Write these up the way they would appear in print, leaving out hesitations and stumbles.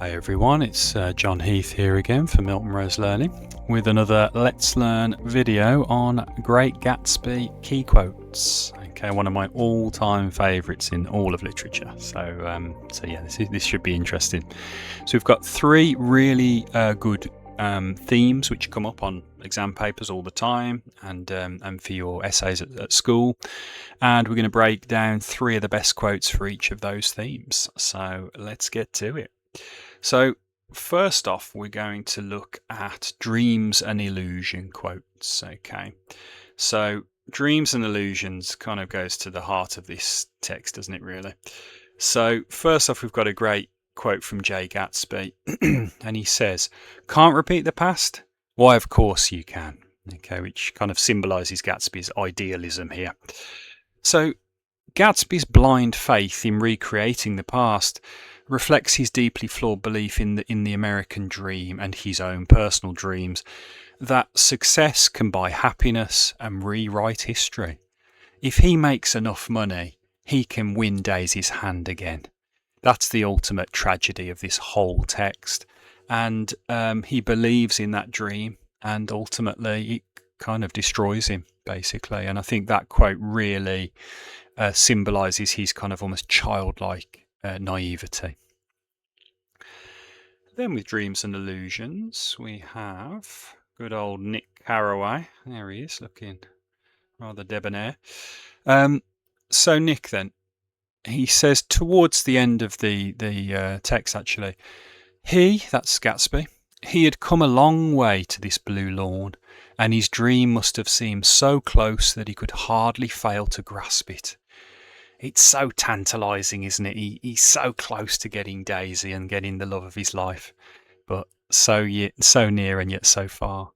Hi everyone, it's John Heath here again for Milton Rose Learning with another Let's Learn video on Great Gatsby key quotes. Okay, one of my all-time favourites in all of literature. So yeah, this should be interesting. So we've got three really good themes which come up on exam papers all the time and for your essays at school, and we're going to break down three of the best quotes for each of those themes. So let's get to it. So first off, we're going to look at dreams and illusion quotes. Okay, so dreams and illusions kind of goes to the heart of this text, doesn't it, really? So first off, we've got a great quote from Gatsby, and he says, "Can't repeat the past? Why, of course you can." Okay, which kind of symbolises Gatsby's idealism here. So Gatsby's blind faith in recreating the past reflects his deeply flawed belief in the American dream and his own personal dreams, that success can buy happiness and rewrite history. If he makes enough money, he can win Daisy's hand again. That's the ultimate tragedy of this whole text. And he believes in that dream, and ultimately it kind of destroys him, basically. And I think that quote really symbolises his kind of almost childlike naivety. Then with dreams and illusions, we have good old Nick Carraway. There he is, looking rather debonair. So Nick then, he says towards the end of the text, actually, that's Gatsby, he had come a long way to this blue lawn, and his dream must have seemed so close that he could hardly fail to grasp it. It's so tantalising, isn't it? He's so close to getting Daisy and getting the love of his life, but so near and yet so far.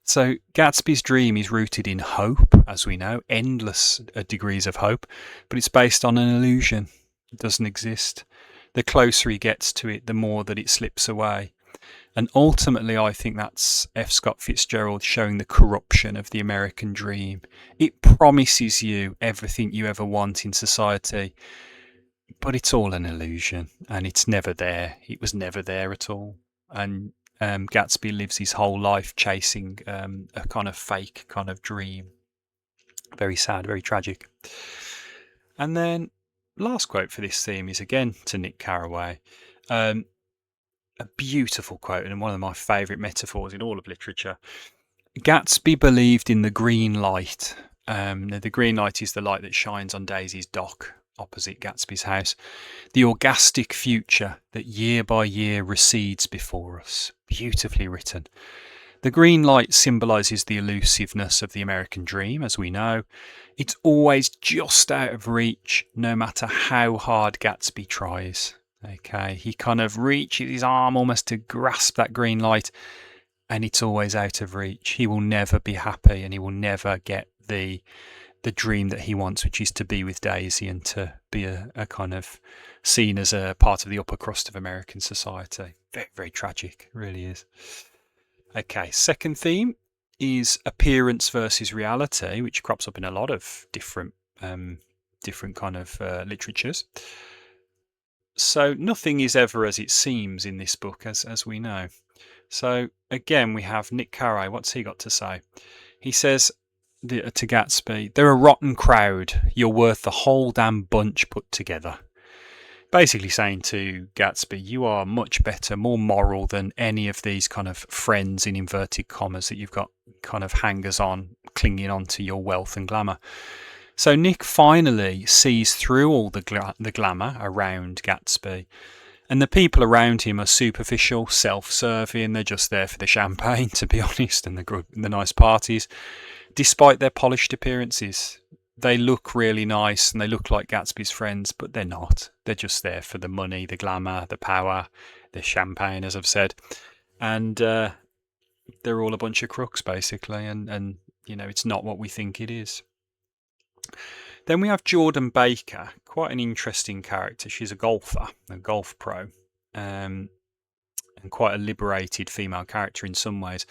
So Gatsby's dream is rooted in hope, as we know, endless degrees of hope, but it's based on an illusion. It doesn't exist. The closer he gets to it, the more that it slips away. And ultimately, I think that's F. Scott Fitzgerald showing the corruption of the American dream. It promises you everything you ever want in society, but it's all an illusion, and it's never there. It was never there at all. And Gatsby lives his whole life chasing a kind of fake kind of dream. Very sad, very tragic. And then last quote for this theme is again to Nick Carraway. A beautiful quote and one of my favourite metaphors in all of literature. Gatsby believed in the green light. The green light is the light that shines on Daisy's dock opposite Gatsby's house. The orgastic future that year by year recedes before us. Beautifully written. The green light symbolises the elusiveness of the American dream, as we know. It's always just out of reach, no matter how hard Gatsby tries. Okay, he kind of reaches his arm almost to grasp that green light, and it's always out of reach. He will never be happy, and he will never get the dream that he wants, which is to be with Daisy and to be a kind of seen as a part of the upper crust of American society. Very, very tragic, it really is. Okay, second theme is appearance versus reality, which crops up in a lot of different kind of literatures. So nothing is ever as it seems in this book, as we know. So again, we have Nick Carraway. What's he got to say? He says to Gatsby, "They're a rotten crowd. You're worth the whole damn bunch put together." Basically saying to Gatsby, you are much better, more moral than any of these kind of friends in inverted commas that you've got kind of hangers on, clinging on to your wealth and glamour. So Nick finally sees through all the glamour around Gatsby, and the people around him are superficial, self-serving. They're just there for the champagne, to be honest, and the nice parties. Despite their polished appearances, they look really nice and they look like Gatsby's friends, but they're not. They're just there for the money, the glamour, the power, the champagne, as I've said, and they're all a bunch of crooks, basically. And you know, it's not what we think it is. Then we have Jordan Baker, quite an interesting character. She's a golfer, a golf pro, and quite a liberated female character in some ways.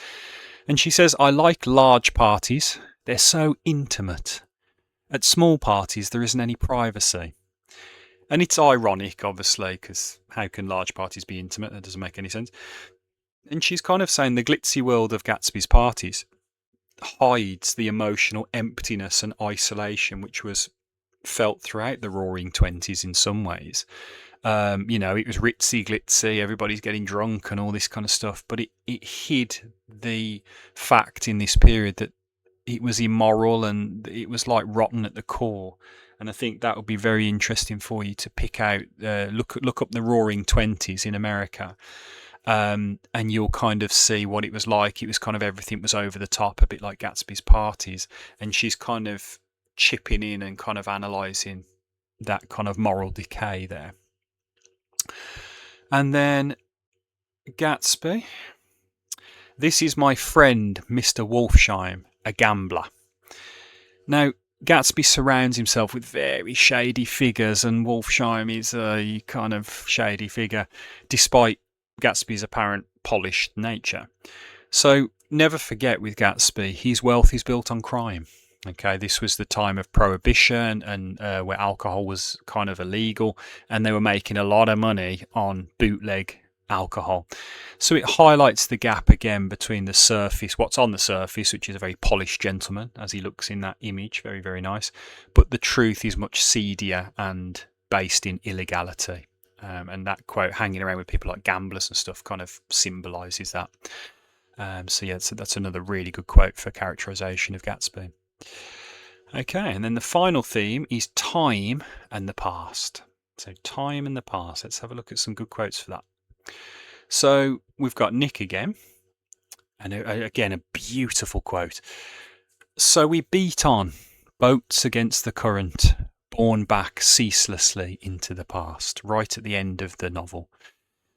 And she says, "I like large parties. They're so intimate. At small parties, there isn't any privacy. And it's ironic, obviously, because how can large parties be intimate? That doesn't make any sense. And she's kind of saying the glitzy world of Gatsby's parties hides the emotional emptiness and isolation which was felt throughout the Roaring Twenties in some ways. It was ritzy, glitzy, everybody's getting drunk and all this kind of stuff, but it hid the fact in this period that it was immoral and it was like rotten at the core. And I think that would be very interesting for you to pick out, look up the Roaring Twenties in America, and you'll kind of see what it was like. It was kind of everything was over the top, a bit like Gatsby's parties, and she's kind of chipping in and kind of analysing that kind of moral decay there. And then Gatsby. This is my friend, Mr. Wolfsheim, a gambler. Now, Gatsby surrounds himself with very shady figures, and Wolfsheim is a kind of shady figure, despite Gatsby's apparent polished nature. So never forget with Gatsby, his wealth is built on crime. Okay, this was the time of prohibition and where alcohol was kind of illegal, and they were making a lot of money on bootleg alcohol. So it highlights the gap again between the surface, what's on the surface, which is a very polished gentleman as he looks in that image, very, very nice, but the truth is much seedier and based in illegality. And that quote, hanging around with people like gamblers and stuff, kind of symbolises that. So that's another really good quote for characterisation of Gatsby. Okay, and then the final theme is time and the past. So time and the past. Let's have a look at some good quotes for that. So we've got Nick again, and again a beautiful quote. So we beat on, boats against the current, borne back ceaselessly into the past, right at the end of the novel.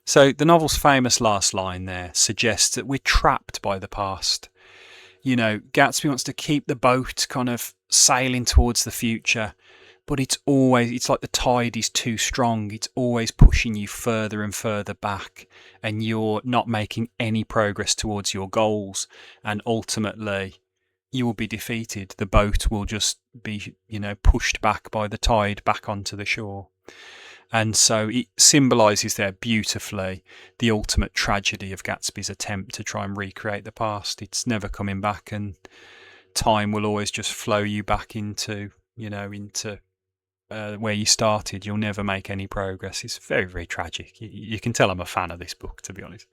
So the novel's famous last line there suggests that we're trapped by the past. Gatsby wants to keep the boat kind of sailing towards the future, but it's like the tide is too strong. It's always pushing you further and further back, and you're not making any progress towards your goals. And ultimately, you will be defeated. The boat will just be, pushed back by the tide back onto the shore. And so it symbolises there beautifully the ultimate tragedy of Gatsby's attempt to try and recreate the past. It's never coming back, and time will always just flow you back into where you started. You'll never make any progress. It's very, very tragic. You can tell I'm a fan of this book, to be honest.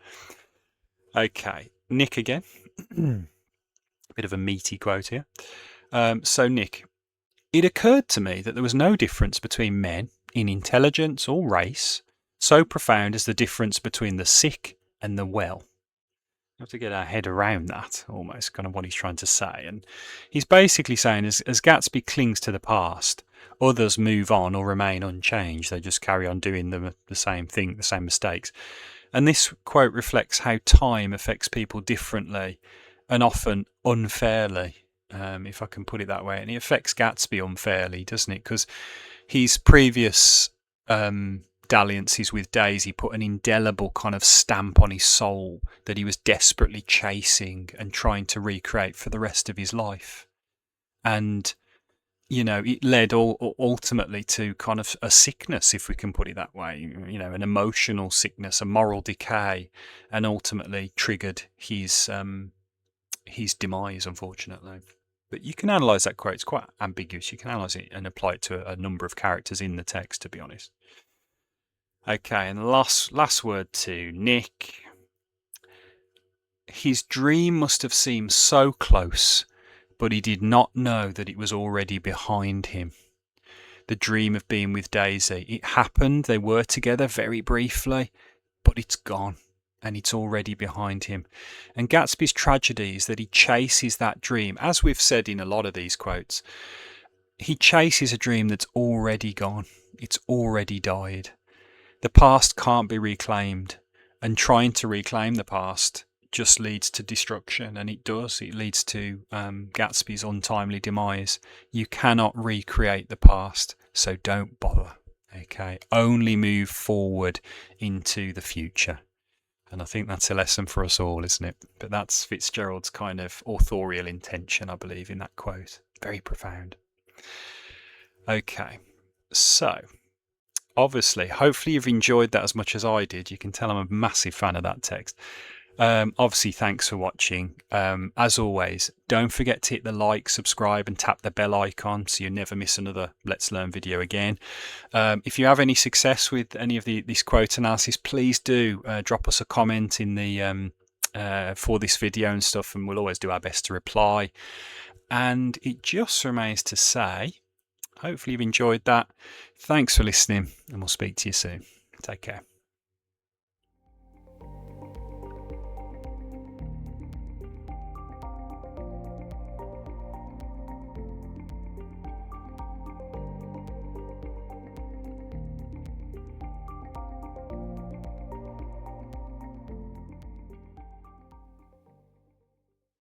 Okay, Nick again. Bit of a meaty quote here. So Nick, it occurred to me that there was no difference between men in intelligence or race so profound as the difference between the sick and the well. We have to get our head around that, almost, kind of what he's trying to say. And he's basically saying as Gatsby clings to the past, others move on or remain unchanged. They just carry on doing the same thing, the same mistakes. And this quote reflects how time affects people differently and often unfairly, if I can put it that way. And it affects Gatsby unfairly, doesn't it? Because his previous dalliances with Daisy put an indelible kind of stamp on his soul that he was desperately chasing and trying to recreate for the rest of his life. And, it led ultimately to kind of a sickness, if we can put it that way, an emotional sickness, a moral decay, and ultimately triggered his demise, unfortunately. But you can analyse that quote. It's quite ambiguous. You can analyse it and apply it to a number of characters in the text, to be honest. Okay, and last word to Nick. His dream must have seemed so close, but he did not know that it was already behind him. The dream of being with Daisy. It happened, they were together very briefly, but it's gone. And it's already behind him. And Gatsby's tragedy is that he chases that dream. As we've said in a lot of these quotes, he chases a dream that's already gone. It's already died. The past can't be reclaimed. And trying to reclaim the past just leads to destruction. And it does. It leads to Gatsby's untimely demise. You cannot recreate the past, so don't bother. Okay, only move forward into the future. And I think that's a lesson for us all, isn't it? But that's Fitzgerald's kind of authorial intention, I believe, in that quote. Very profound. Okay, so obviously, hopefully you've enjoyed that as much as I did. You can tell I'm a massive fan of that text. Obviously, thanks for watching. As always, don't forget to hit the like, subscribe, and tap the bell icon so you never miss another Let's Learn video again. If you have any success with any of this quote analysis, please do drop us a comment in the for this video and stuff, and we'll always do our best to reply. And it just remains to say, hopefully you've enjoyed that. Thanks for listening, and we'll speak to you soon. Take care.